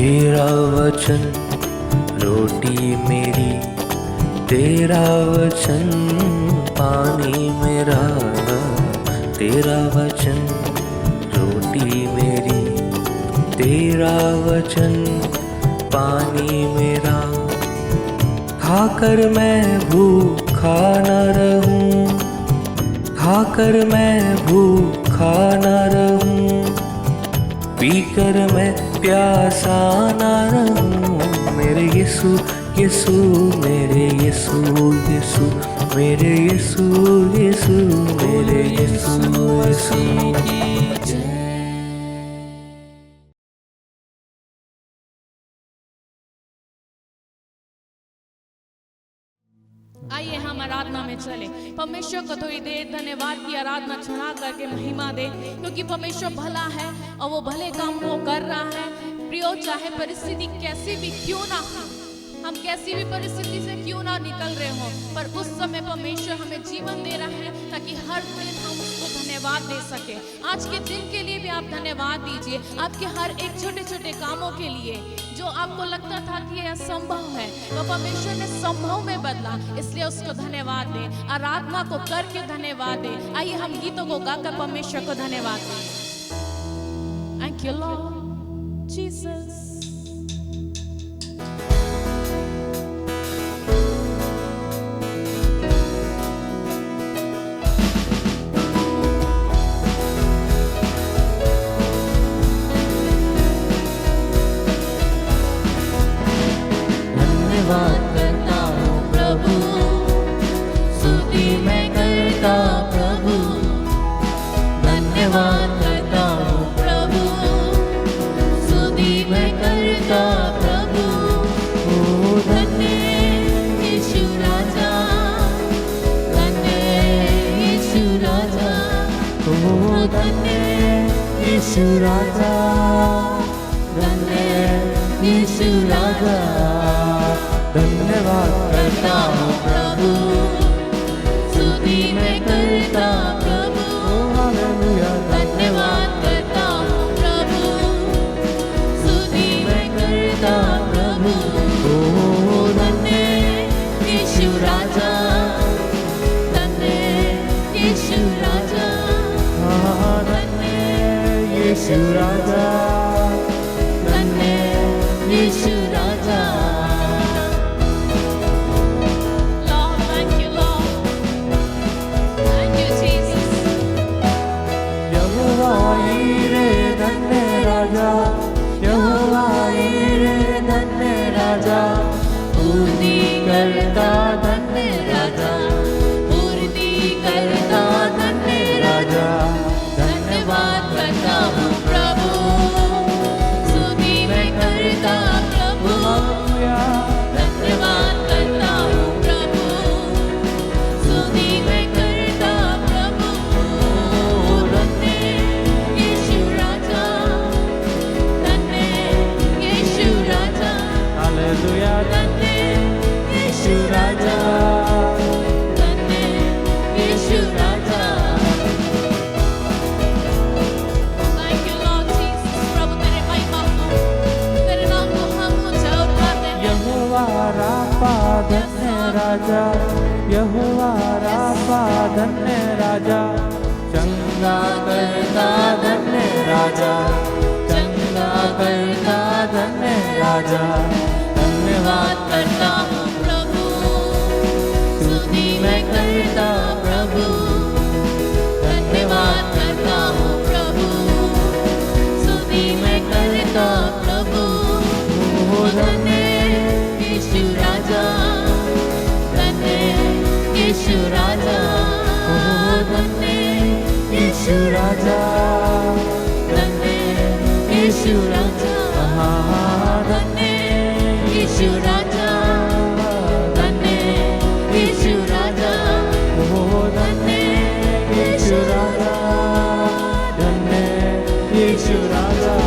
तेरा वचन रोटी मेरी, तेरा वचन पानी मेरा, तेरा वचन रोटी मेरी, तेरा वचन पानी मेरा। खाकर मैं भूखा न रहूं, खाकर मैं भूखा न रहूं, पीकर मैं प्यासा न रहूं। मेरे यीशु यीशु, मेरे यीशु यीशु, मेरे यीशु यीशु, मेरे यीशु यीशु। आइए हम आराधना में चले। परमेश्वर को थोड़ी देर धन्यवाद की आराधना चढ़ा करके महिमा दे, क्योंकि परमेश्वर भला है और वो भले काम वो कर रहा है। प्रियो, चाहे परिस्थिति कैसी भी क्यों ना, हम कैसी भी परिस्थिति से क्यों ना निकल रहे हो, पर उस समय परमेश्वर हमें जीवन दे रहा है ताकि हर दिन हम उसको धन्यवाद दे सके। आज के दिन के लिए भी आप धन्यवाद दीजिए, आपके हर एक छोटे छोटे कामों के लिए जो आपको लगता था कि यह असंभव है, तो परमेश्वर ने संभव में बदला, इसलिए उसको धन्यवाद दे। आराधना को करके धन्यवाद दे। आइए हम गीतों को गाकर परमेश्वर को धन्यवाद दें। Thank you Lord Jesus. यीशु राजा, धन्य यीशु राजा, धन्यवाद करता हूँ प्रभु, स्तुति मैं करता प्रभु, हालेलुया, धन्यवाद करता हूँ प्रभु, स्तुति मैं करता प्रभु। ओ धन्य यीशु राजा, धन्य यीशु राजा, यीशु राजा, धन्य यीशु राजा। Lord, thank you, Lord. Thank you, Jesus. यहोवा ईरे धन्य राजा, यहोवा ईरे धन्य राजा, पूर्ति करता धन्य राजा, पूर्ति करता धन्य राजा, धन्यवाद करता हूँ प्रभु, स्तुति मैं करता प्रभु, धन्यवाद करता हूँ प्रभु, स्तुति मैं करता प्रभु। धन्य यीशु राजा, धन्य यीशु राजा, हालेलुया, धन्य यीशु राजा, धन्य यीशु राजा। धन्य राजा, यहोवा राफा धन्य राजा, चंगा करता धन्य राजा, चंगा करता धन्य राजा, धन्यवाद करता हूँ प्रभु, स्तुति मैं करता प्रभु, धन्यवाद करता हूँ प्रभु, स्तुति मैं करता प्रभु। धन्य यीशु राजा, धन्य यीशु राजा, धन्य यीशु राजा, धन्य यीशु राजा, धन्य यीशु राजा, धन्य यीशु राजा, धन्य यीशु राजा, धन्य यीशु राजा।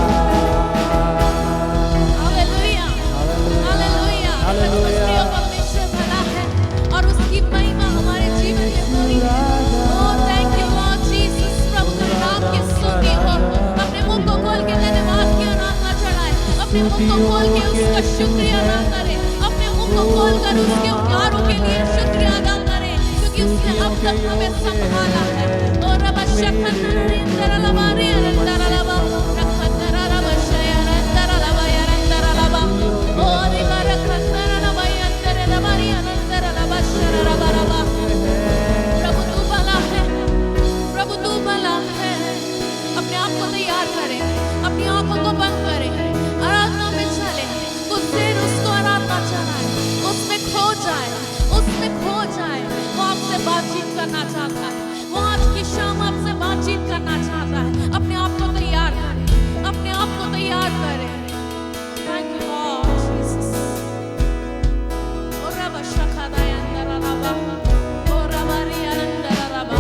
अपने मुंह को खोल के उसका शुक्रिया अदा करें, अपने मुंह को खोल कर उसके उपकारों के लिए शुक्रिया अदा करें, क्योंकि उसने अब तक हमें संभाला है। और रब शक्कन अंदर लबारे अंदर लबा रखंदर रब शयर अंदर लबा यर अंदर लबा और इधर रखंदर लबा अंदर लबारी अंदर लबा शर रबा रबा। प्रभु तू भला है, प्रभु तू भला है। अपने आप को तैयार करें, अपनी आंखों को बंद करें, आराधना में चले, कुछ देर उसको आराधना चलाए, उसमें खो जाए, उसमें खो जाए। वो आपसे बातचीत करना चाहता है, वो आज की शाम आपसे बातचीत करना चाहता है। अपने आप को तैयार करें, अपने आप को तैयार करें। Thank you Lord Jesus. और रब शखदाय अंदर रबा और रबारी अंदर रबा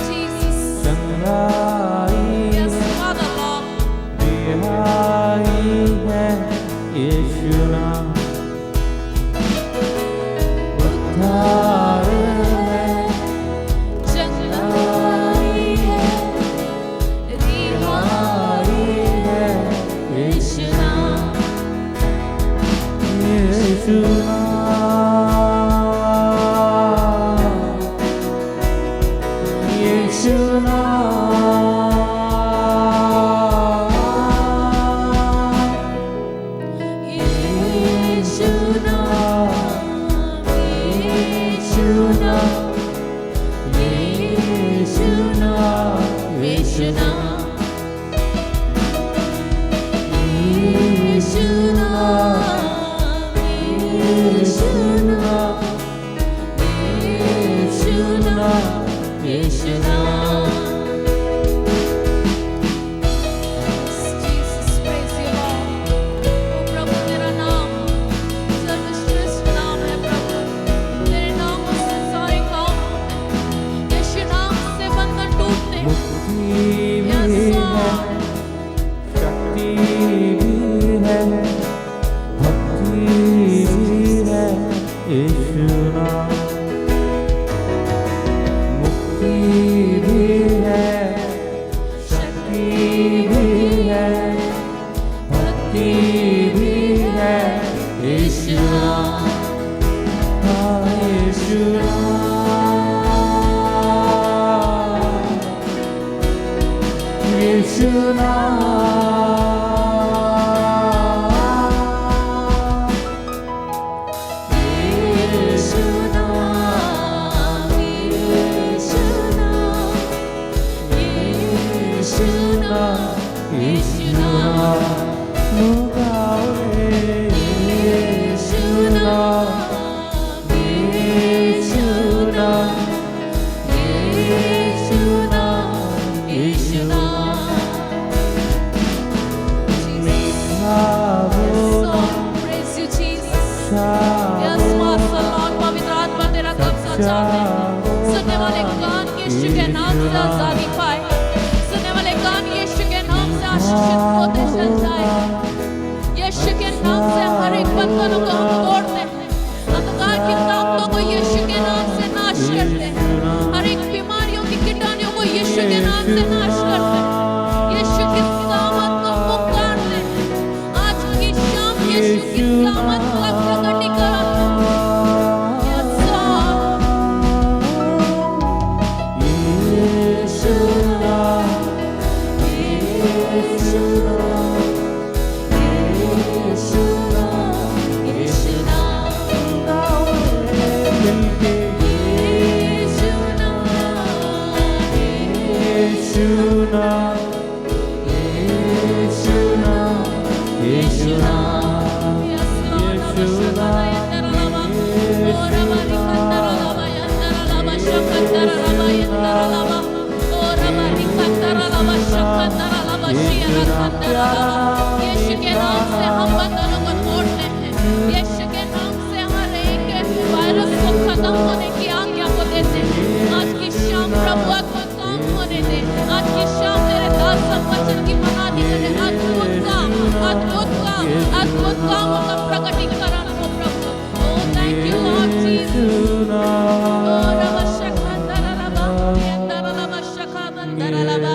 जीसस। Yes father Lord. सुनने वाले कान यीशु के नाम से आजादी पाए, सुनने वाले कान यीशु के नाम से आशीषित होते चल जाए। यीशु के नाम से हर एक बंधनों को हम तोड़ते हैं, अंधकार की ताकतों को यीशु के नाम से नाश करते हैं, हर एक बीमारियों की कीटाणुओं को यीशु के नाम से नाश करते हैं, यीशु की सामत को पुकारते हैं। आज की शाम यीशु की सामत का प्रकटीकरण यीशु के नाम से हम बंधनों को तोड़ते हैं, यीशु के नाम से हर एक वायरस को खत्म होने की आज्ञा को देते हैं। आज की शाम प्रभु अद्भुत काम होने दे, आज की शाम तेरे दास वचन की मनानी करे, अद्भुत कामों का प्रकटीकरण हो प्रभु। ओ थैंक यू लॉर्ड जीसस। ओ रब शखंदर रबा अंदर रब शखंदर रबा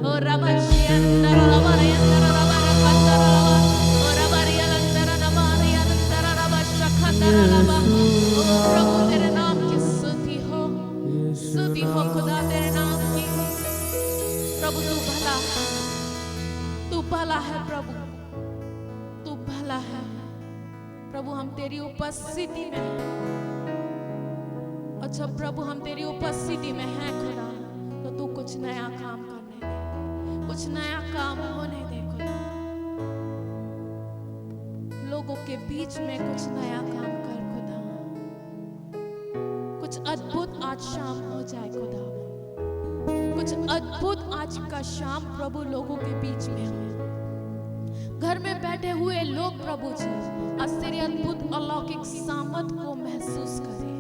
ओ रब अंदर रबा अंदर रबा तेरे नाम की। प्रभु तू भला है, तू भला है प्रभु, तू भला है प्रभु। हम तेरी उपस्थिति में हैं, और जब प्रभु हम तेरी उपस्थिति में हैं खुदा, तो तू कुछ नया काम करने दे, कुछ नया काम होने दे खुदा। लोगों के बीच में कुछ नया काम कर खुदा, कुछ अद्भुत आज शाम हो जाए खुदा, कुछ अद्भुत आज का शाम प्रभु लोगों के बीच में हो। घर में बैठे हुए लोग प्रभु जी आज तेरी अद्भुत अलौकिक सामर्थ को महसूस करें।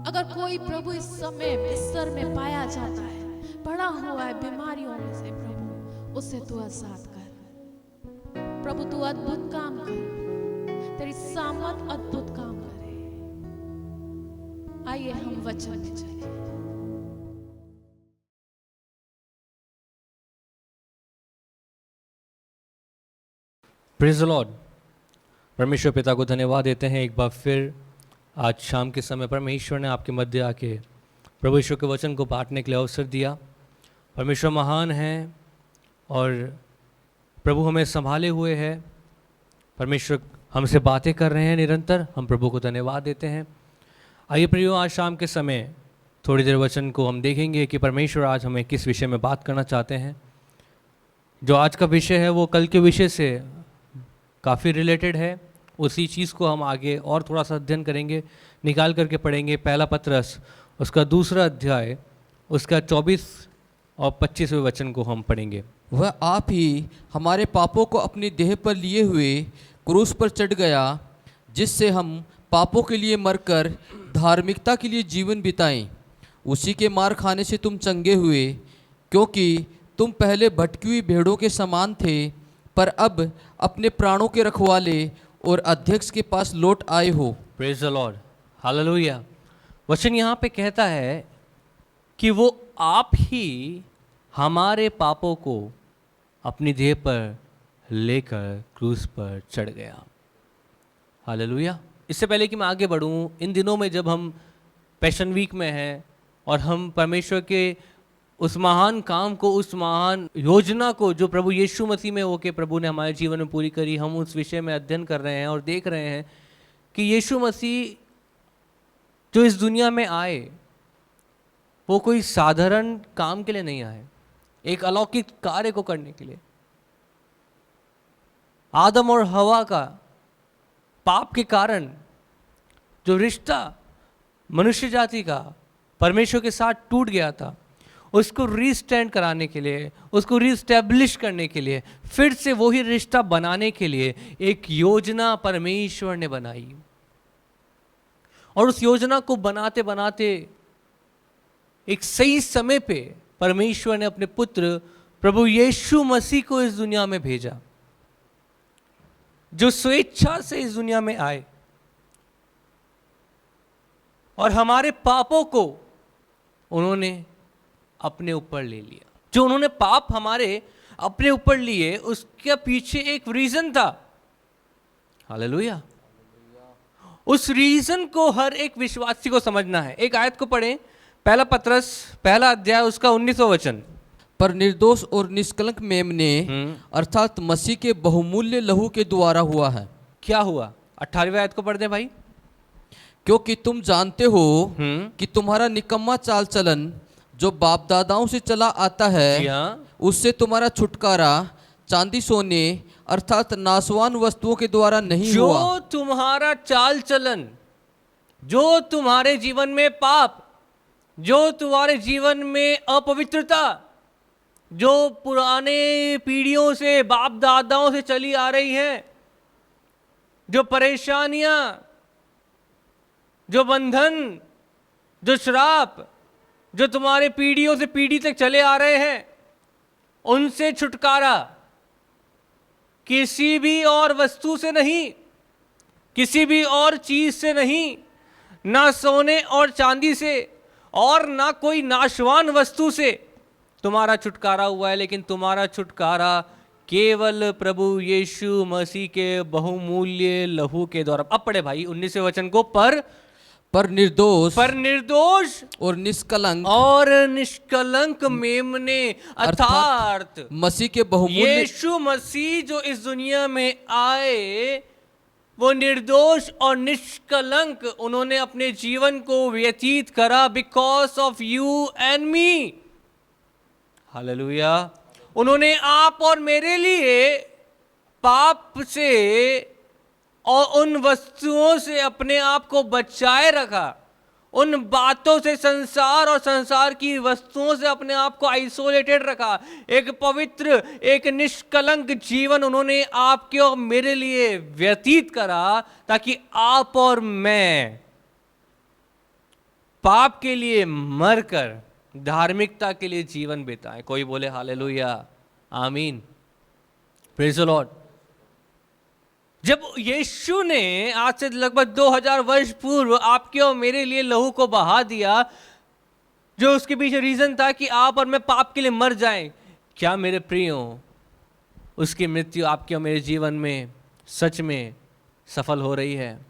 अगर कोई प्रभु इस समय बिस्तर में पाया जाता है, पड़ा हुआ है बीमारियों में से, प्रभु उसे तू आजाद कर। प्रभु तू अद्भुत काम कर, तेरी सामर्थ अद्भुत काम करे। आइए हम वचन में चलें। Praise the Lord. परमेश्वर पिता को धन्यवाद देते हैं एक बार फिर आज शाम के समय परमेश्वर ने आपके मध्य आके प्रभु ईश्वर के वचन को बांटने के लिए अवसर दिया। परमेश्वर महान है और प्रभु हमें संभाले हुए है। परमेश्वर हमसे बातें कर रहे हैं निरंतर, हम प्रभु को धन्यवाद देते हैं। आइए प्रियो, आज शाम के समय थोड़ी देर वचन को हम देखेंगे कि परमेश्वर आज हमें किस विषय में बात करना चाहते हैं। जो आज का विषय है वो कल के विषय से काफ़ी रिलेटेड है। उसी चीज़ को हम आगे और थोड़ा सा अध्ययन करेंगे, निकाल करके पढ़ेंगे। पहला पत्रस उसका 2 अध्याय उसका 24 और 25वें वचन को हम पढ़ेंगे। वह आप ही हमारे पापों को अपनी देह पर लिए हुए क्रूस पर चढ़ गया, जिससे हम पापों के लिए मरकर धार्मिकता के लिए जीवन बिताएं। उसी के मार खाने से तुम चंगे हुए, क्योंकि तुम पहले भटकी हुई भेड़ों के समान थे, पर अब अपने प्राणों के रखवाले और अध्यक्ष के पास लौट आए हो। Praise the Lord, hallelujah. वचन यहाँ पे कहता है कि वो आप ही हमारे पापों को अपनी देह पर लेकर क्रूस पर चढ़ गया। हालेलुया। इससे पहले कि मैं आगे बढ़ूँ, इन दिनों में जब हम पैशन वीक में हैं और हम परमेश्वर के उस महान काम को, उस महान योजना को जो प्रभु यीशु मसीह में होके प्रभु ने हमारे जीवन में पूरी करी, हम उस विषय में अध्ययन कर रहे हैं और देख रहे हैं कि यीशु मसीह जो इस दुनिया में आए वो कोई साधारण काम के लिए नहीं आए, एक अलौकिक कार्य को करने के लिए। आदम और हवा का पाप के कारण जो रिश्ता मनुष्य जाति का परमेश्वर के साथ टूट गया था, उसको रीस्टैंड कराने के लिए, उसको रीस्टैब्लिश करने के लिए, फिर से वही रिश्ता बनाने के लिए एक योजना परमेश्वर ने बनाई। और उस योजना को बनाते बनाते एक सही समय पे परमेश्वर ने अपने पुत्र प्रभु यीशु मसीह को इस दुनिया में भेजा, जो स्वेच्छा से इस दुनिया में आए और हमारे पापों को उन्होंने अपने ऊपर ले लिया। जो उन्होंने पाप हमारे अपने ऊपर लिए, उसके पीछे एक रीजन था। हालेलुया। उस रीजन को हर एक विश्वासी को समझना है। एक आयत को पढ़ें, पहला पत्रस पहला अध्याय उसका 19वां वचन। पर निर्दोष और निष्कलंक मेमने अर्थात मसीह के बहुमूल्य लहू के द्वारा हुआ है। क्या हुआ? 18वें आयत को पढ़ दें भाई। क्योंकि तुम जानते हो कि तुम्हारा निकम्मा चाल चलन जो बाप दादाओं से चला आता है, उससे तुम्हारा छुटकारा चांदी सोने अर्थात नाशवान वस्तुओं के द्वारा नहीं हुआ। जो तुम्हारा चाल चलन, जो तुम्हारे जीवन में पाप, जो तुम्हारे जीवन में अपवित्रता, जो पुराने पीढ़ियों से बाप दादाओं से चली आ रही है, जो परेशानियां, जो बंधन, जो श्राप, जो तुम्हारे पीढ़ियों से पीढ़ी तक चले आ रहे हैं, उनसे छुटकारा किसी भी और वस्तु से नहीं, किसी भी और चीज से नहीं, ना सोने और चांदी से और ना कोई नाशवान वस्तु से तुम्हारा छुटकारा हुआ है, लेकिन तुम्हारा छुटकारा केवल प्रभु यीशु मसीह के बहुमूल्य लहू के द्वारा। अब पढ़े भाई 19वें वचन को। पर निर्दोष और निष्कलंक मेमने अर्थात मसीह के बहुमूल्य यीशु मसीह जो इस दुनिया में आए, वो निर्दोष और निष्कलंक उन्होंने अपने जीवन को व्यतीत करा because of you and me. Hallelujah. उन्होंने आप और मेरे लिए पाप से और उन वस्तुओं से अपने आप को बचाए रखा, उन बातों से, संसार और संसार की वस्तुओं से अपने आप को आइसोलेटेड रखा। एक पवित्र, एक निष्कलंक जीवन उन्होंने आपके और मेरे लिए व्यतीत करा, ताकि आप और मैं पाप के लिए मरकर धार्मिकता के लिए जीवन बिताएं। कोई बोले हालेलुया, आमीन, प्रेज़ द लॉर्ड। जब यीशु ने आज से लगभग 2000 वर्ष पूर्व आपके और मेरे लिए लहू को बहा दिया, जो उसके पीछे रीजन था कि आप और मैं पाप के लिए मर जाएं, क्या मेरे प्रियो उसकी मृत्यु आपके और मेरे जीवन में सच में सफल हो रही है?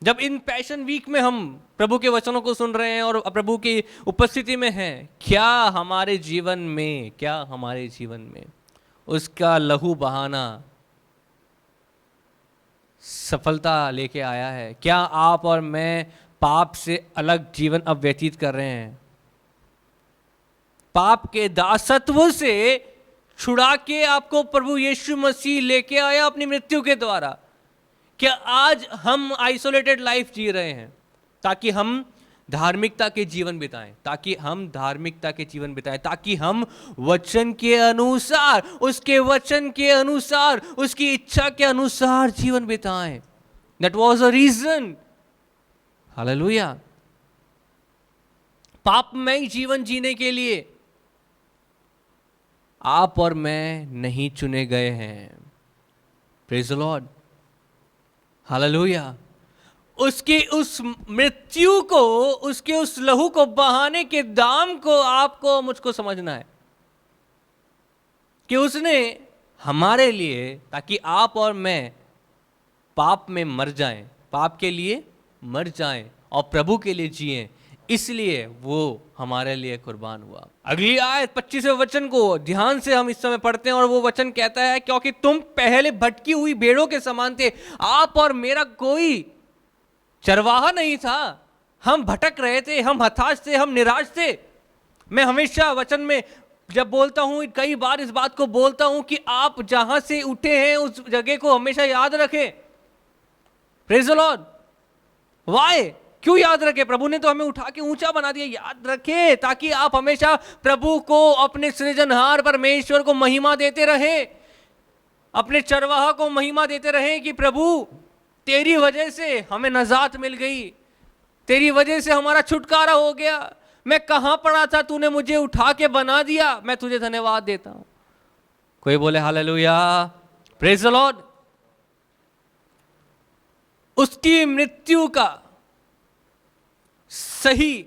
जब इन पैशन वीक में हम प्रभु के वचनों को सुन रहे हैं और प्रभु की उपस्थिति में हैं, क्या हमारे जीवन में उसका लहू बहाना सफलता लेके आया है? क्या आप और मैं पाप से अलग जीवन अब व्यतीत कर रहे हैं? पाप के दासत्व से छुड़ा के आपको प्रभु यीशु मसीह लेके आया अपनी मृत्यु के द्वारा। क्या आज हम आइसोलेटेड लाइफ जी रहे हैं ताकि हम धार्मिकता के जीवन बिताएं, ताकि हम वचन के अनुसार, उसके वचन के अनुसार, उसकी इच्छा के अनुसार जीवन बिताएं? That was a reason. Hallelujah. पापमय जीवन जीने के लिए आप और मैं नहीं चुने गए हैं। Praise the Lord, hallelujah. उसकी उस मृत्यु को, उसके उस लहू को बहाने के दाम को आपको मुझको समझना है कि उसने हमारे लिए, ताकि आप और मैं पाप में मर जाएं, पाप के लिए मर जाएं और प्रभु के लिए जिएं, इसलिए वो हमारे लिए कुर्बान हुआ। अगली आयत 25वें वचन को ध्यान से हम इस समय पढ़ते हैं और वो वचन कहता है, क्योंकि तुम पहले भटकी हुई भेड़ों के समान थे। आप और मेरा कोई चरवाहा नहीं था, हम भटक रहे थे, हम हताश थे, हम निराश थे। मैं हमेशा वचन में जब बोलता हूं, कई बार इस बात को बोलता हूं कि आप जहां से उठे हैं उस जगह को हमेशा याद रखें। Praise the Lord. व्हाई? क्यों याद रखें? प्रभु ने तो हमें उठा के ऊंचा बना दिया। याद रखें ताकि आप हमेशा प्रभु को, अपने सृजनहार परमेश्वर को महिमा देते रहें, अपने चरवाहा को महिमा देते रहें कि प्रभु तेरी वजह से हमें नजात मिल गई, तेरी वजह से हमारा छुटकारा हो गया। मैं कहां पड़ा था, तूने मुझे उठा के बना दिया, मैं तुझे धन्यवाद देता हूं। कोई बोले हालेलुया, प्रेज़ द लॉर्ड। उसकी मृत्यु का सही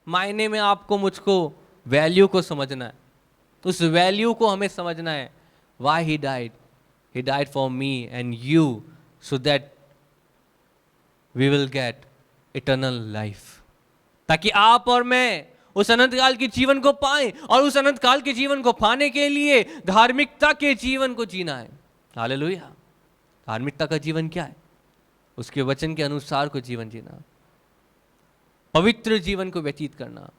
मायने में आपको मुझको वैल्यू को समझना है। उस वैल्यू को हमें समझना है। Why he died? He died for me and you so that we will get eternal life. ताकि आप और मैं उस अनंत काल के जीवन को पाएं, और उस अनंत काल के जीवन को पाने के लिए धार्मिकता के जीवन को जीना है। हालेलुया। धार्मिकता का जीवन क्या है? उसके वचन के अनुसार को जीवन जीना, पवित्र जीवन को व्यतीत करना।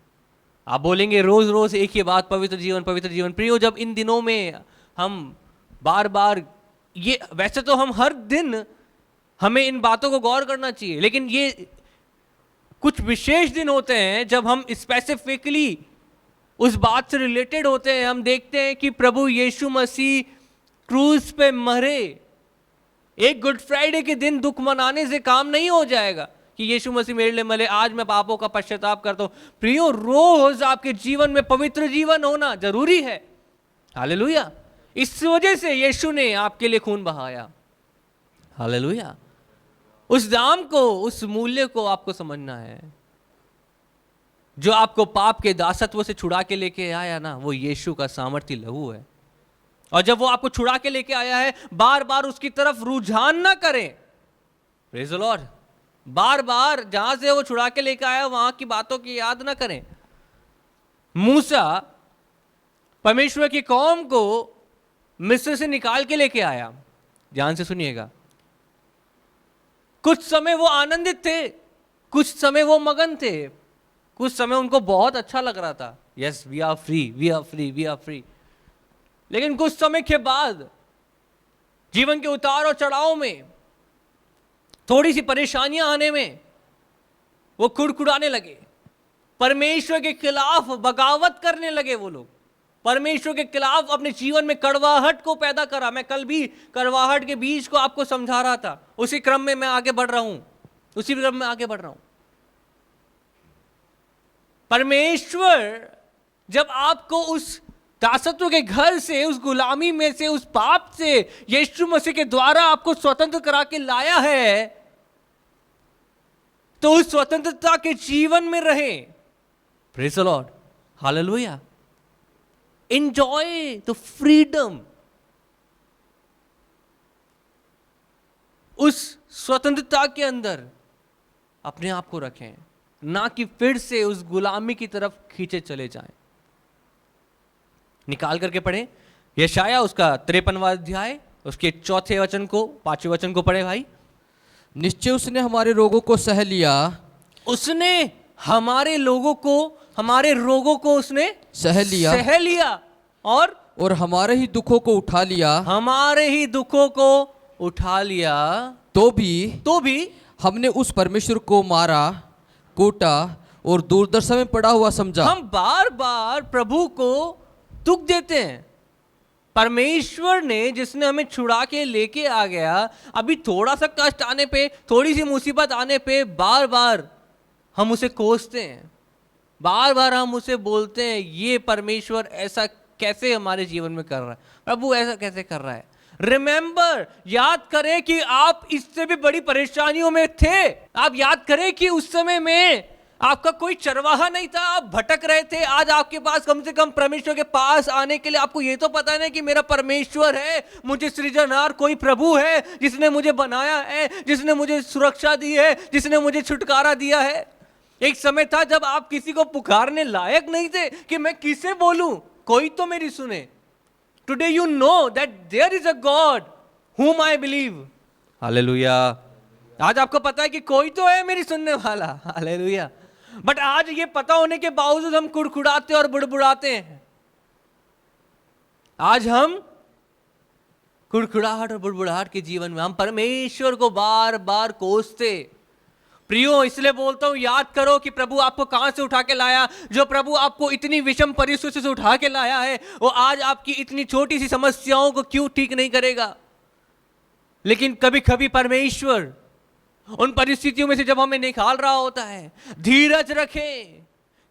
आप बोलेंगे रोज रोज एक ही बात, पवित्र जीवन, पवित्र जीवन। प्रियो, जब इन दिनों में हम बार बार ये, वैसे तो हम हर दिन हमें इन बातों को गौर करना चाहिए, लेकिन ये कुछ विशेष दिन होते हैं जब हम स्पेसिफिकली उस बात से रिलेटेड होते हैं। हम देखते हैं कि प्रभु यीशु मसीह क्रूस पे मरे। एक गुड फ्राइडे के दिन दुख मनाने से काम नहीं हो जाएगा कि यीशु मसीह मेरे लिए मरे, आज मैं पापों का पश्चाताप करता हूं। प्रियो, रोज आपके जीवन में पवित्र जीवन होना जरूरी है। हालेलुया। इस वजह से यीशु ने आपके लिए खून बहाया। हालेलुया। उस दाम को, उस मूल्य को आपको समझना है। जो आपको पाप के दासत्व से छुड़ा के लेके आया ना, वो यीशु का सामर्थी लहू है। और जब वो आपको छुड़ा के लेके आया है, बार बार उसकी तरफ रुझान ना करें। Praise the Lord. बार बार जहां से वो छुड़ा के लेकर आया वहां की बातों की याद ना करें। मूसा परमेश्वर की कौम को मिस्र से निकाल के लेके आया। ध्यान से सुनिएगा, कुछ समय वो आनंदित थे, कुछ समय वो मगन थे, कुछ समय उनको बहुत अच्छा लग रहा था, yes we are free, we are free, we are free. लेकिन कुछ समय के बाद जीवन के उतार और चढ़ाव में, थोड़ी सी परेशानियां आने में वो कुड़कुड़ाने लगे, परमेश्वर के खिलाफ बगावत करने लगे। वो लोग परमेश्वर के खिलाफ अपने जीवन में कड़वाहट को पैदा करा। मैं कल भी कड़वाहट के बीज को आपको समझा रहा था, उसी क्रम में मैं आगे बढ़ रहा हूं, उसी क्रम में आगे बढ़ रहा हूं। परमेश्वर जब आपको उस दासत्व के घर से, उस गुलामी में से, उस पाप से यीशु मसीह के द्वारा आपको स्वतंत्र करा के लाया है, तो उस स्वतंत्रता के जीवन में रहे। Praise the Lord, hallelujah. Enjoy the freedom. उस स्वतंत्रता के अंदर अपने आप को रखें, ना कि फिर से उस गुलामी की तरफ खींचे चले जाएं। निकाल करके पढ़े यशाया उसका 53वां अध्याय, उसके 4 वचन को, 5वें वचन को पढ़े भाई। निश्चय उसने हमारे रोगों को सह लिया, उसने हमारे लोगों को, हमारे रोगों को उसने सह लिया और हमारे ही दुखों को उठा लिया, हमारे ही दुखों को उठा लिया। तो भी हमने उस परमेश्वर को मारा, कूटा और दुर्दशा में पड़ा हुआ समझा। हम बार बार प्रभु को दुख देते हैं। परमेश्वर ने, जिसने हमें छुड़ा के लेके आ गया, अभी थोड़ा सा कष्ट आने पे, थोड़ी सी मुसीबत आने पे बार बार हम उसे कोसते हैं, बार बार हम उसे बोलते हैं ये परमेश्वर ऐसा कैसे हमारे जीवन में कर रहा है, प्रभु ऐसा कैसे कर रहा है। रिमेंबर, याद करें कि आप इससे भी बड़ी परेशानियों में थे। आप याद करें कि उस समय में आपका कोई चरवाहा नहीं था, आप भटक रहे थे। आज आपके पास कम से कम परमेश्वर के पास आने के लिए आपको ये तो पता नहीं कि मेरा परमेश्वर है, मुझे सृजनहार कोई प्रभु है जिसने मुझे बनाया है, जिसने मुझे सुरक्षा दी है, जिसने मुझे छुटकारा दिया है। एक समय था जब आप किसी को पुकारने लायक नहीं थे कि मैं किसे बोलूं, कोई तो मेरी सुने। Today you know that there is a God whom I believe। Hallelujah. आज आपको पता है कि कोई तो है मेरी सुनने वाला। हालेलुया। बट आज ये पता होने के बावजूद हम कुड़कुड़ाते और बुड़बुड़ाते हैं। आज हम कुड़कुड़ाहट और बुड़बुड़ाहट के जीवन में हम परमेश्वर को बार बार कोसते। प्रियो, इसलिए बोलता हूं, याद करो कि प्रभु आपको कहां से उठा के लाया। जो प्रभु आपको इतनी विषम परिस्थिति से उठा के लाया है, वो आज आपकी इतनी छोटी सी समस्याओं को क्यों ठीक नहीं करेगा। लेकिन कभी कभी परमेश्वर उन परिस्थितियों में से जब हमें निकाल रहा होता है, धीरज रखें।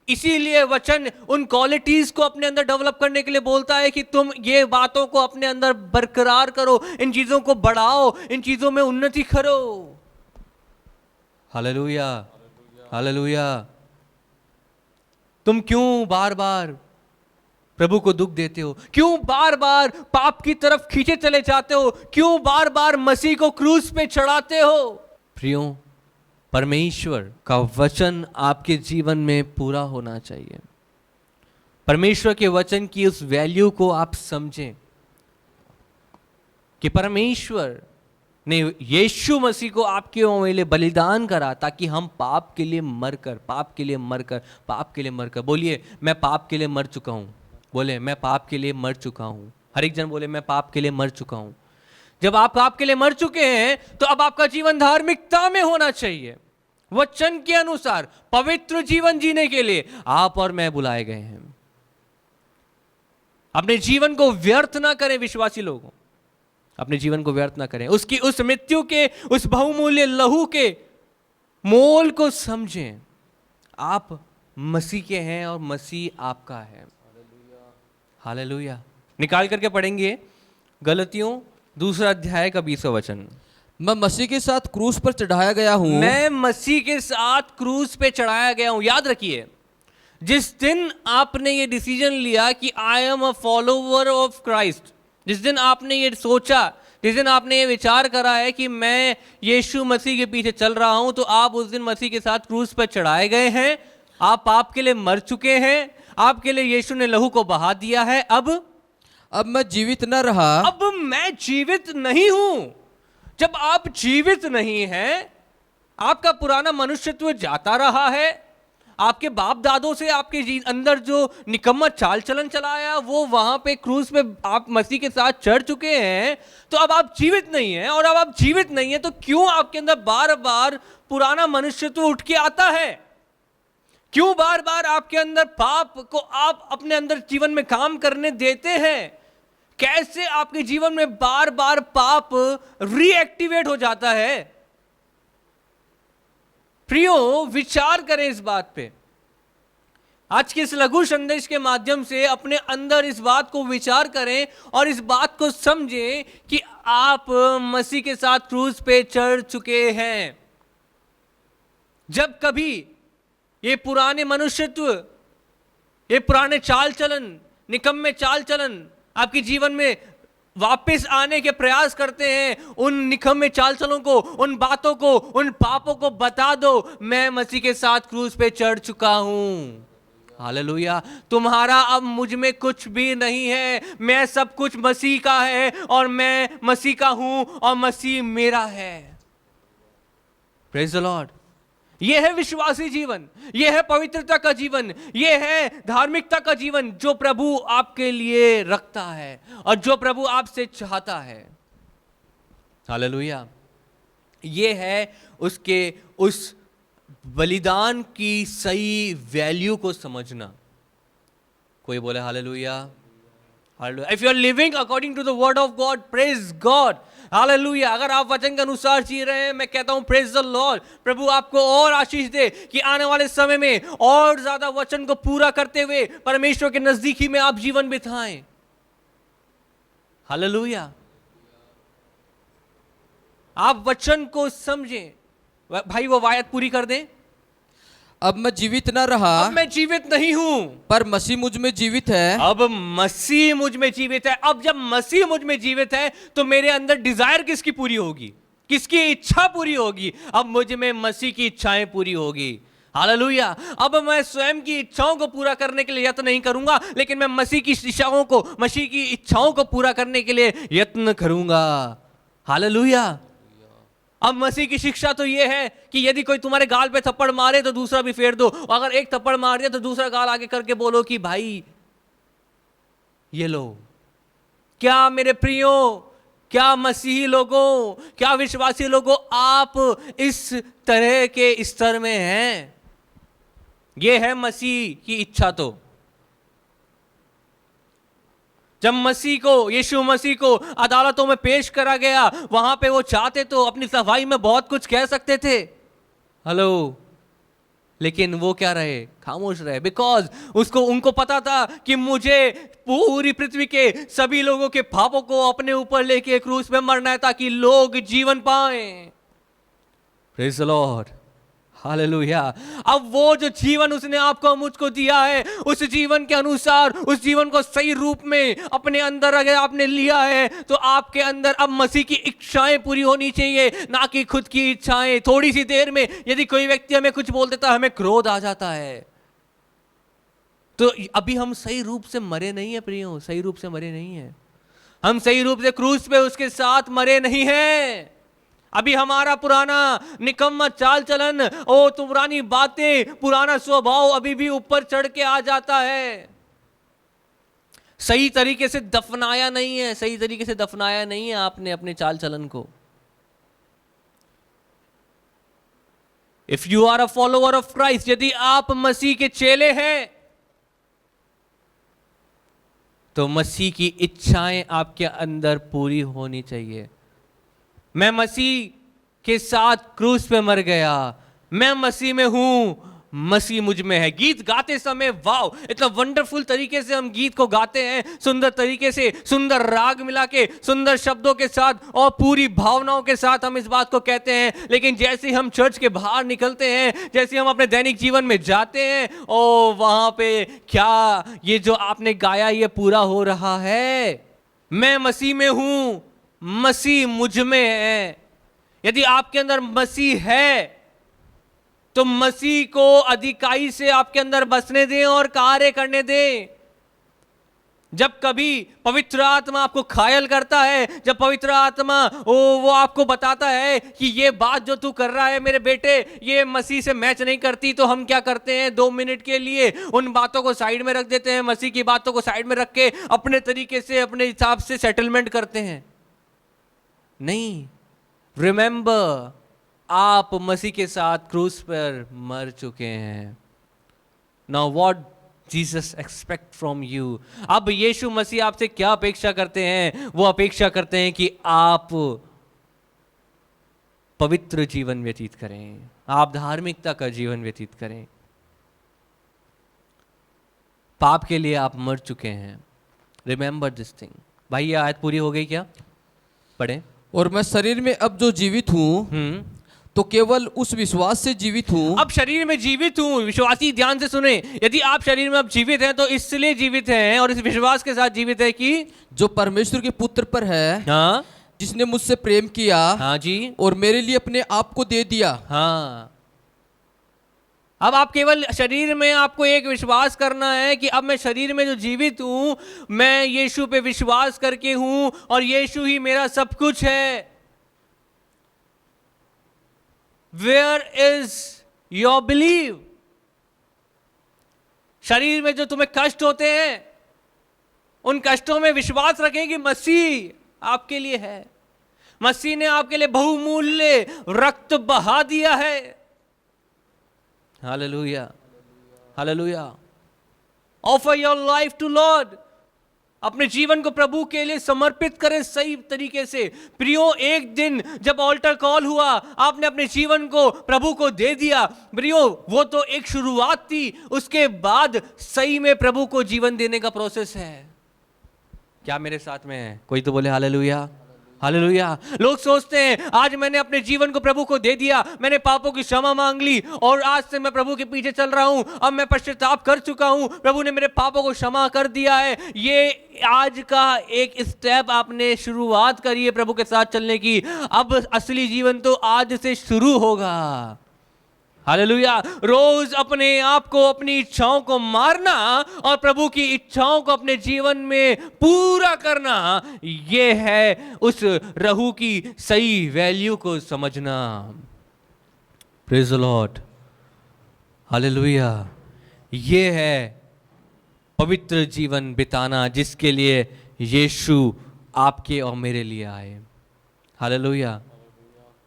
इसीलिए वचन उन क्वालिटीज को अपने अंदर डेवलप करने के लिए बोलता है कि तुम ये बातों को अपने अंदर बरकरार करो, इन चीजों को बढ़ाओ, इन चीजों में उन्नति करो। Hallelujah, hallelujah. तुम क्यों बार बार प्रभु को दुख देते हो? क्यों बार बार पाप की तरफ खींचे चले जाते हो? क्यों बार बार मसीह को क्रूस पे चढ़ाते हो? प्रियो, परमेश्वर का वचन आपके जीवन में पूरा होना चाहिए। परमेश्वर के वचन की उस वैल्यू को आप समझें कि परमेश्वर ने यीशु मसीह को आपके लिए बलिदान करा ताकि हम पाप के लिए मरकर बोलिए मैं पाप के लिए मर चुका हूं। बोले मैं पाप के लिए मर चुका हूं। हर एक जन बोले मैं पाप के लिए मर चुका हूं। जब आप पाप के लिए मर चुके हैं तो अब आपका जीवन धार्मिकता में होना चाहिए। वचन के अनुसार पवित्र जीवन जीने के लिए आप और मैं बुलाए गए हैं। अपने जीवन को व्यर्थ ना करें। विश्वासी लोगों, अपने जीवन को व्यर्थ ना करें। उसकी उस मृत्यु के, उस बहुमूल्य लहू के मोल को समझें। आप मसीह के हैं और मसीह आपका है। हालेलुया। निकाल करके पढ़ेंगे गलतियों 2 अध्याय का 20वां वचन। मैं मसीह के साथ क्रूस पर चढ़ाया गया हूं। मैं मसीह के साथ क्रूस पे चढ़ाया गया हूं। याद रखिए, जिस दिन आपने ये डिसीजन लिया कि I am a follower of Christ, जिस दिन आपने ये सोचा जिस दिन आपने ये विचार करा है कि मैं यीशु मसीह के पीछे चल रहा हूं, तो आप उस दिन मसीह के साथ क्रूस पर चढ़ाए गए हैं। आप पाप के लिए मर चुके हैं, आपके लिए यीशु ने लहू को बहा दिया है। अब मैं जीवित न रहा, अब मैं जीवित नहीं हूं। जब आप जीवित नहीं हैं, आपका पुराना मनुष्यत्व जाता रहा है, आपके बाप दादों से आपके अंदर जो निकम्मा चाल चलन चलाया वो वहां पे क्रूस पे आप मसीह के साथ चढ़ चुके हैं। तो अब आप जीवित नहीं हैं, और अब आप जीवित नहीं हैं तो क्यों आपके अंदर बार बार पुराना मनुष्यत्व उठ के आता है? क्यों बार बार आपके अंदर पाप को आप अपने अंदर जीवन में काम करने देते हैं? कैसे आपके जीवन में बार बार पाप रीएक्टिवेट हो जाता है? प्रियो, विचार करें इस बात पे। आज के इस लघु संदेश के माध्यम से अपने अंदर इस बात को विचार करें और इस बात को समझें कि आप मसीह के साथ क्रूस पे चढ़ चुके हैं। जब कभी ये पुराने मनुष्यत्व, ये पुराने चाल चलन, निकम्मे चाल चलन आपके जीवन में वापस आने के प्रयास करते हैं, उन निकम्मे चाल चलों को, उन बातों को, उन पापों को बता दो, मैं मसीह के साथ क्रूस पे चढ़ चुका हूं। हालेलुया। तुम्हारा अब मुझ में कुछ भी नहीं है, मैं सब कुछ मसीह का है और मैं मसीह का हूं और मसीह मेरा है। Praise the Lord. यह है विश्वासी जीवन, यह है पवित्रता का जीवन, यह है धार्मिकता का जीवन जो प्रभु आपके लिए रखता है और जो प्रभु आपसे चाहता है। हालेलुया। यह है उसके उस बलिदान की सही वैल्यू को समझना। कोई बोले hallelujah, hallelujah. If you are living according to the word of God, praise God, hallelujah. अगर आप वचन के अनुसार जी रहे हैं, मैं कहता हूं प्रेज द लॉर्ड। प्रभु आपको और आशीष दे कि आने वाले समय में और ज्यादा वचन को पूरा करते हुए परमेश्वर के नजदीकी में आप जीवन बिताएं। हालेलुया। आप वचन को समझें। भाई वो वायत पूरी कर दें। अब मैं जीवित न रहा, अब मैं जीवित नहीं हूं, पर मसीह मुझ में जीवित है। अब मसीह मुझ में जीवित है। अब जब मसीह मुझ में जीवित है तो मेरे अंदर डिजायर किसकी पूरी होगी? किसकी इच्छा पूरी होगी? अब मुझ में मसीह की इच्छाएं पूरी होगी। हालेलुया। अब मैं स्वयं की इच्छाओं को पूरा करने के लिए यत्न नहीं करूंगा, लेकिन मैं मसीह की इच्छाओं को, मसीह की इच्छाओं को पूरा करने के लिए यत्न करूंगा। हालेलुया। अब मसीह की शिक्षा तो यह है कि यदि कोई तुम्हारे गाल पे थप्पड़ मारे तो दूसरा भी फेर दो, अगर एक थप्पड़ मार दिया तो दूसरा गाल आगे करके बोलो कि भाई ये लो। क्या मेरे प्रियो, क्या मसीही लोगों, क्या विश्वासी लोगों, आप इस तरह के स्तर में हैं? यह है मसीह की इच्छा। तो जब मसीह को, यीशु मसीह को अदालतों में पेश करा गया, वहां पे वो चाहते तो अपनी सफाई में बहुत कुछ कह सकते थे, हेलो, लेकिन वो क्या रहे? खामोश रहे। बिकॉज उनको पता था कि मुझे पूरी पृथ्वी के सभी लोगों के पापों को अपने ऊपर लेके क्रूस पे मरना है ताकि लोग जीवन पाएं। Praise the Lord, hallelujah. अब वो जो जीवन उसने आपको मुझको दिया है, उस जीवन के अनुसार, उस जीवन को सही रूप में अपने अंदर अगर आपने लिया है तो आपके अंदर अब मसीह की इच्छाएं पूरी होनी चाहिए, ना कि खुद की इच्छाएं। थोड़ी सी देर में यदि कोई व्यक्ति हमें कुछ बोल देता है, हमें क्रोध आ जाता है। तो अभी हम सही रूप से मरे नहीं है प्रियो, सही रूप से मरे नहीं है। हम सही रूप से क्रूस पे उसके साथ मरे नहीं हैं। अभी हमारा पुराना निकम्मा चाल चलन, ओ पुरानी बातें, पुराना स्वभाव अभी भी ऊपर चढ़ के आ जाता है। सही तरीके से दफनाया नहीं है, सही तरीके से दफनाया नहीं है आपने अपने चाल चलन को। If you are a follower of Christ, यदि आप मसीह के चेले हैं तो मसीह की इच्छाएं आपके अंदर पूरी होनी चाहिए। मैं मसीह के साथ क्रूस पे मर गया, मैं मसीह में हूं, मसीह मुझ में है। गीत गाते समय वाओ, इतना वंडरफुल तरीके से हम गीत को गाते हैं, सुंदर तरीके से, सुंदर राग मिला के, सुंदर शब्दों के साथ और पूरी भावनाओं के साथ हम इस बात को कहते हैं। लेकिन जैसे हम चर्च के बाहर निकलते हैं, जैसे हम अपने दैनिक जीवन में जाते हैं, ओ वहां पे क्या ये जो आपने गाया ये पूरा हो रहा है? मैं मसीह में हूं, मसीह मुझ में है, यदि आपके अंदर मसीह है, तो मसीह को अधिकाई से आपके अंदर बसने दें और कार्य करने दें। जब कभी पवित्र आत्मा आपको घायल करता है, जब पवित्र आत्मा वो आपको बताता है कि ये बात जो तू कर रहा है मेरे बेटे, ये मसीह से मैच नहीं करती, तो हम क्या करते हैं, 2 मिनट के लिए उन बातों को साइड में रख देते हैं, मसीह की बातों को साइड में रख के अपने तरीके से, अपने हिसाब से सेटलमेंट करते हैं। नहीं, रिमेंबर, आप मसीह के साथ क्रूस पर मर चुके हैं। Now what Jesus expect from you. अब यीशु मसीह आपसे क्या अपेक्षा करते हैं? वो अपेक्षा करते हैं कि आप पवित्र जीवन व्यतीत करें, आप धार्मिकता का जीवन व्यतीत करें। पाप के लिए आप मर चुके हैं। Remember this thing. भाई ये आयत पूरी हो गई क्या? पढ़े। और मैं शरीर में अब जो जीवित हूँ तो केवल उस विश्वास से जीवित हूँ। अब शरीर में जीवित हूँ, विश्वासी ध्यान से सुने, यदि आप शरीर में अब जीवित हैं तो इसलिए जीवित हैं और इस विश्वास के साथ जीवित है कि जो परमेश्वर के पुत्र पर है, हाँ, जिसने मुझसे प्रेम किया, हाँ जी, और मेरे लिए अपने आप को दे दिया। हाँ। अब आप केवल शरीर में आपको एक विश्वास करना है कि अब मैं शरीर में जो जीवित हूं, मैं यीशु पे विश्वास करके हूं और यीशु ही मेरा सब कुछ है। Where is your belief? शरीर में जो तुम्हें कष्ट होते हैं, उन कष्टों में विश्वास रखें कि मसीह आपके लिए है। मसीह ने आपके लिए बहुमूल्य रक्त बहा दिया है। Hallelujah, hallelujah. Offer your life to Lord. अपने जीवन को प्रभु के लिए समर्पित करें सही तरीके से। प्रियो, एक दिन जब ऑल्टर कॉल हुआ, आपने अपने जीवन को प्रभु को दे दिया। प्रियो, वो तो एक शुरुआत थी, उसके बाद सही में प्रभु को जीवन देने का प्रोसेस है। क्या मेरे साथ में है? कोई तो बोले हालेलुया, हालेलुया। लोग सोचते हैं आज मैंने अपने जीवन को प्रभु को दे दिया, मैंने पापों की क्षमा मांग ली और आज से मैं प्रभु के पीछे चल रहा हूं, अब मैं पश्चाताप कर चुका हूं, प्रभु ने मेरे पापों को क्षमा कर दिया है। ये आज का एक स्टेप आपने शुरुआत करी है प्रभु के साथ चलने की। अब असली जीवन तो आज से शुरू होगा। हालेलुया। रोज अपने आप को, अपनी इच्छाओं को मारना और प्रभु की इच्छाओं को अपने जीवन में पूरा करना, यह है उस रहू की सही वैल्यू को समझना। Praise the Lord, hallelujah. यह है पवित्र जीवन बिताना जिसके लिए यीशु आपके और मेरे लिए आए। हालेलुया।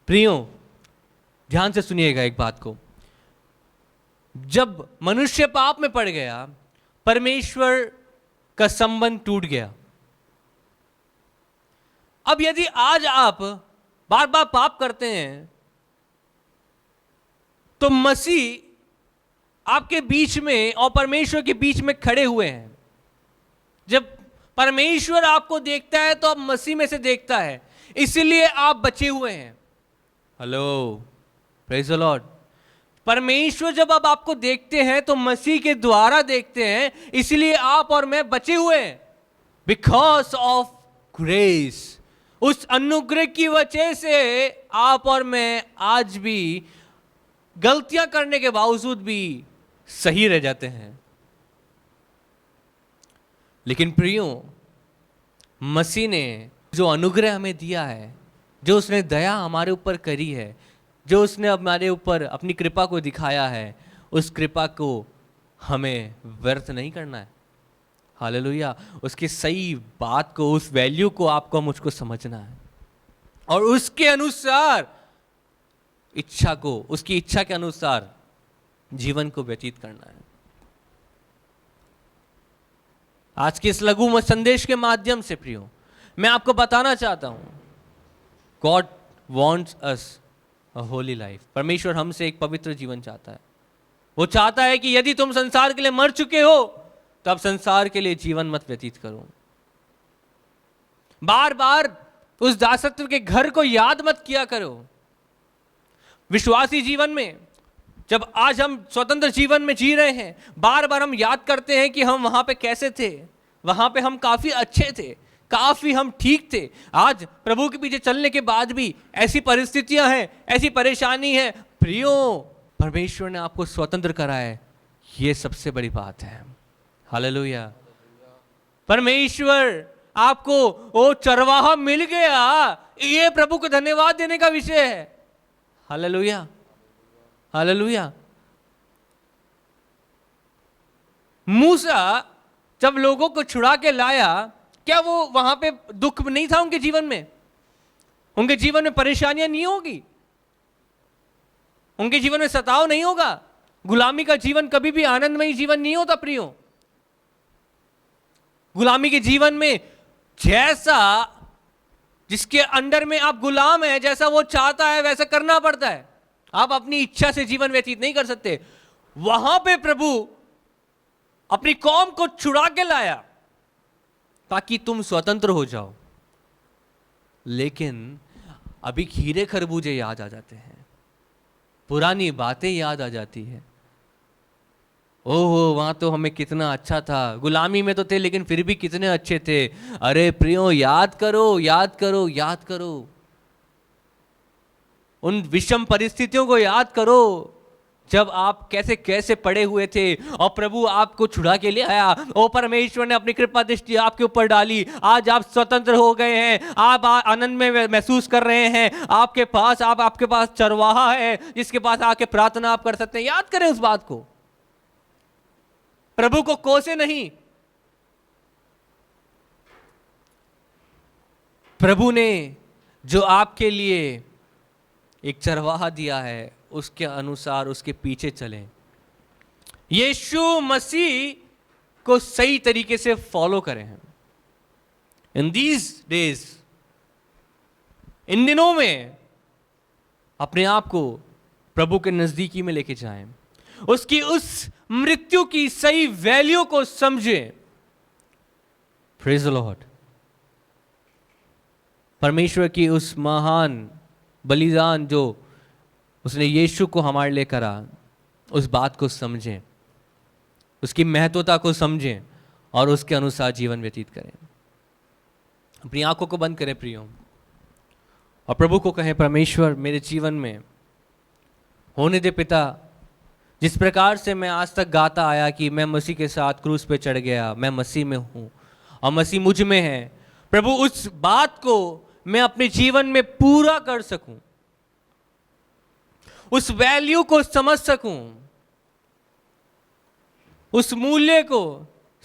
प्रियो, ध्यान से सुनिएगा एक बात को। जब मनुष्य पाप में पड़ गया, परमेश्वर का संबंध टूट गया। अब यदि आज आप बार बार पाप करते हैं तो मसीह आपके बीच में और परमेश्वर के बीच में खड़े हुए हैं। जब परमेश्वर आपको देखता है तो अब मसीह में से देखता है, इसलिए आप बचे हुए हैं। Hello, praise the Lord. परमेश्वर जब अब आपको देखते हैं तो मसीह के द्वारा देखते हैं, इसलिए आप और मैं बचे हुए हैं। बिकॉज ऑफ ग्रेस, उस अनुग्रह की वजह से आप और मैं आज भी गलतियां करने के बावजूद भी सही रह जाते हैं। लेकिन प्रियो, मसीह ने जो अनुग्रह हमें दिया है, जो उसने दया हमारे ऊपर करी है, जो उसने हमारे ऊपर अपनी कृपा को दिखाया है, उस कृपा को हमें व्यर्थ नहीं करना है। हालेलुया। उसकी सही बात को, उस वैल्यू को आपको मुझको समझना है और उसके अनुसार इच्छा को, उसकी इच्छा के अनुसार जीवन को व्यतीत करना है। आज के इस लघु संदेश के माध्यम से प्रियो, मैं आपको बताना चाहता हूं, गॉड वॉन्ट्स अस अ होली लाइफ। परमेश्वर हमसे एक पवित्र जीवन चाहता है। वो चाहता है कि यदि तुम संसार के लिए मर चुके हो तो अब संसार के लिए जीवन मत व्यतीत करो। बार बार उस दासत्व के घर को याद मत किया करो। विश्वासी जीवन में जब आज हम स्वतंत्र जीवन में जी रहे हैं, बार बार हम याद करते हैं कि हम वहां पे कैसे थे, वहां पे हम काफी अच्छे थे, काफी हम ठीक थे, आज प्रभु के पीछे चलने के बाद भी ऐसी परिस्थितियां हैं, ऐसी परेशानी है। प्रियो, परमेश्वर ने आपको स्वतंत्र करा है, ये सबसे बड़ी बात है। हालेलुया। परमेश्वर आपको वो चरवाहा मिल गया, ये प्रभु को धन्यवाद देने का विषय है। Hallelujah, hallelujah. मूसा जब लोगों को छुड़ा के लाया, क्या वो वहां पे दुख नहीं था उनके जीवन में? उनके जीवन में परेशानियां नहीं होगी, उनके जीवन में सताव नहीं होगा। गुलामी का जीवन कभी भी आनंदमयी जीवन नहीं होता प्रियो। गुलामी के जीवन में जैसा जिसके अंडर में आप गुलाम हैं, जैसा वो चाहता है वैसा करना पड़ता है। आप अपनी इच्छा से जीवन व्यतीत नहीं कर सकते। वहां पे प्रभु अपनी कौम को छुड़ा के लाया ताकि तुम स्वतंत्र हो जाओ। लेकिन अभी खीरे खरबूजे याद आ जाते हैं, पुरानी बातें याद आ जाती है। ओहो, वहां तो हमें कितना अच्छा था, गुलामी में तो थे लेकिन फिर भी कितने अच्छे थे। अरे प्रियो, याद करो, याद करो, याद करो, उन विषम परिस्थितियों को याद करो जब आप कैसे कैसे पड़े हुए थे और प्रभु आपको छुड़ा के ले आया। ओ परमेश्वर ने अपनी कृपा दृष्टि आपके ऊपर डाली, आज आप स्वतंत्र हो गए हैं, आप आनंद में महसूस कर रहे हैं। आपके पास चरवाहा है जिसके पास आके प्रार्थना आप कर सकते हैं। याद करें उस बात को, प्रभु को कोसे नहीं। प्रभु ने जो आपके लिए एक चरवाहा दिया है उसके अनुसार उसके पीछे चलें। यीशु मसीह को सही तरीके से फॉलो करें। इन दीज डेज, इन दिनों में अपने आप को प्रभु के नजदीकी में लेके जाएं, उसकी उस मृत्यु की सही वैल्यू को समझें। Praise the Lord. परमेश्वर की उस महान बलिदान जो उसने यीशु को हमारे लिए करा, उस बात को समझें, उसकी महत्वता को समझें और उसके अनुसार जीवन व्यतीत करें। अपनी आंखों को बंद करें प्रियो और प्रभु को कहें, परमेश्वर मेरे जीवन में होने दे पिता। जिस प्रकार से मैं आज तक गाता आया कि मैं मसीह के साथ क्रूस पे चढ़ गया, मैं मसीह में हूं और मसीह मुझ में है, प्रभु उस बात को मैं अपने जीवन में पूरा कर सकूं, उस वैल्यू को समझ सकूं, उस मूल्य को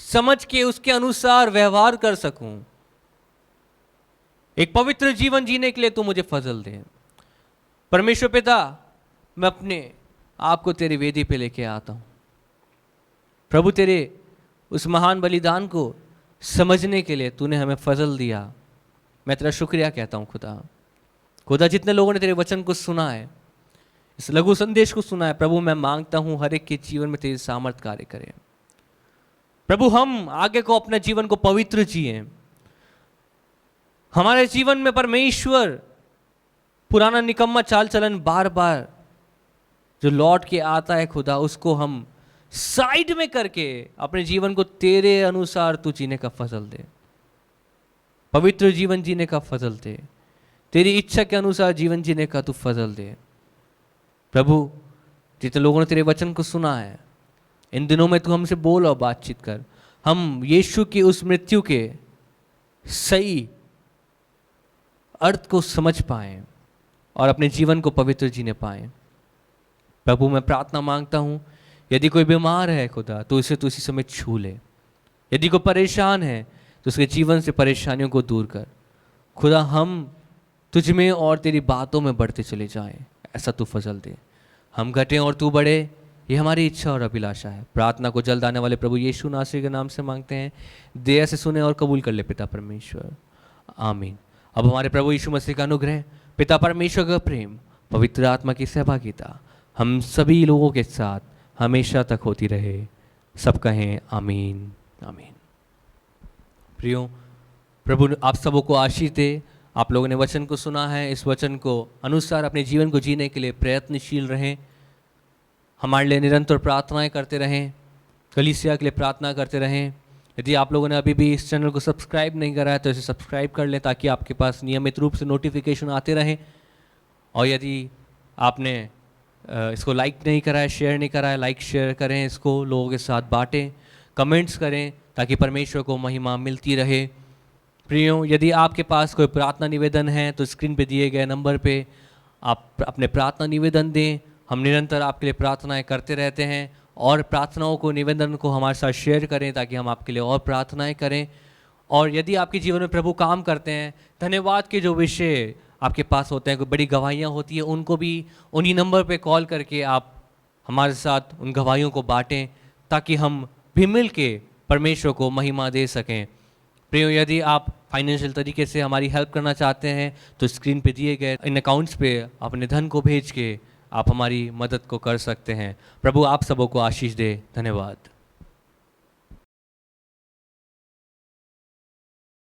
समझ के उसके अनुसार व्यवहार कर सकूं। एक पवित्र जीवन जीने के लिए तू मुझे फजल दे। परमेश्वर पिता, मैं अपने आपको तेरी वेदी पे लेके आता हूं प्रभु। तेरे उस महान बलिदान को समझने के लिए तूने हमें फजल दिया। मैं तेरा शुक्रिया कहता हूं खुदा। जितने लोगों ने तेरे वचन को सुना है, इस लघु संदेश को सुना है, प्रभु मैं मांगता हूं हर एक के जीवन में तेरी सामर्थ कार्य करे। प्रभु हम आगे को अपने जीवन को पवित्र जिए। हमारे जीवन में परमेश्वर पुराना निकम्मा चाल चलन बार बार जो लौट के आता है खुदा, उसको हम साइड में करके अपने जीवन को तेरे अनुसार तू जीने का फजल दे, पवित्र जीवन जीने का फजल दे, तेरी इच्छा के अनुसार जीवन जीने का तू फजल दे। प्रभु जितने लोगों ने तेरे वचन को सुना है, इन दिनों में तू हमसे बोल और बातचीत कर। हम यीशु की उस मृत्यु के सही अर्थ को समझ पाएं और अपने जीवन को पवित्र जीने पाएं। प्रभु मैं प्रार्थना मांगता हूँ, यदि कोई बीमार है खुदा तो उसे तो इसी समय छू ले। यदि कोई परेशान है तो उसके जीवन से परेशानियों को दूर कर। खुदा हम तुझ में और तेरी बातों में बढ़ते चले जाएं, ऐसा तू फजल दे। हम घटें और तू बढ़े, ये हमारी इच्छा और अभिलाषा है। प्रार्थना को जल्द आने वाले प्रभु यीशु नासरी के नाम से मांगते हैं। दया से सुने और कबूल कर ले पिता परमेश्वर, आमीन। अब हमारे प्रभु यीशु मसीह का अनुग्रह, पिता परमेश्वर का प्रेम, पवित्र आत्मा की सहभागिता हम सभी लोगों के साथ हमेशा तक होती रहे। सब कहें आमीन, आमीन। प्रियो, प्रभु आप सबों को आशीष दे। आप लोगों ने वचन को सुना है, इस वचन को अनुसार अपने जीवन को जीने के लिए प्रयत्नशील रहें। हमारे लिए निरंतर प्रार्थनाएं करते रहें, कलीसिया के लिए प्रार्थना करते रहें। यदि आप लोगों ने अभी भी इस चैनल को सब्सक्राइब नहीं करा है तो इसे सब्सक्राइब कर लें ताकि आपके पास नियमित रूप से नोटिफिकेशन आते रहें। और यदि आपने इसको लाइक नहीं करा है, शेयर नहीं करा है, लाइक शेयर करें, इसको लोगों के साथ बांटें, कमेंट्स करें ताकि परमेश्वर को महिमा मिलती रहे। प्रियो, यदि आपके पास कोई प्रार्थना निवेदन है तो स्क्रीन पे दिए गए नंबर पे आप अपने प्रार्थना निवेदन दें। हम निरंतर आपके लिए प्रार्थनाएं करते रहते हैं और प्रार्थनाओं को, निवेदन को हमारे साथ शेयर करें ताकि हम आपके लिए और प्रार्थनाएं करें। और यदि आपके जीवन में प्रभु काम करते हैं, धन्यवाद के जो विषय आपके पास होते हैं, कोई बड़ी गवाहियाँ होती हैं, उनको भी उन्हीं नंबर पे कॉल करके आप हमारे साथ उन गवाहियों को बांटें ताकि हम भी मिल के परमेश्वर को महिमा दे सकें। प्रियो, यदि आप फाइनेंशियल तरीके से हमारी हेल्प करना चाहते हैं तो स्क्रीन पे दिए गए इन अकाउंट्स पे अपने धन को भेज के आप हमारी मदद को कर सकते हैं। प्रभु आप सबों को आशीष दे। धन्यवाद।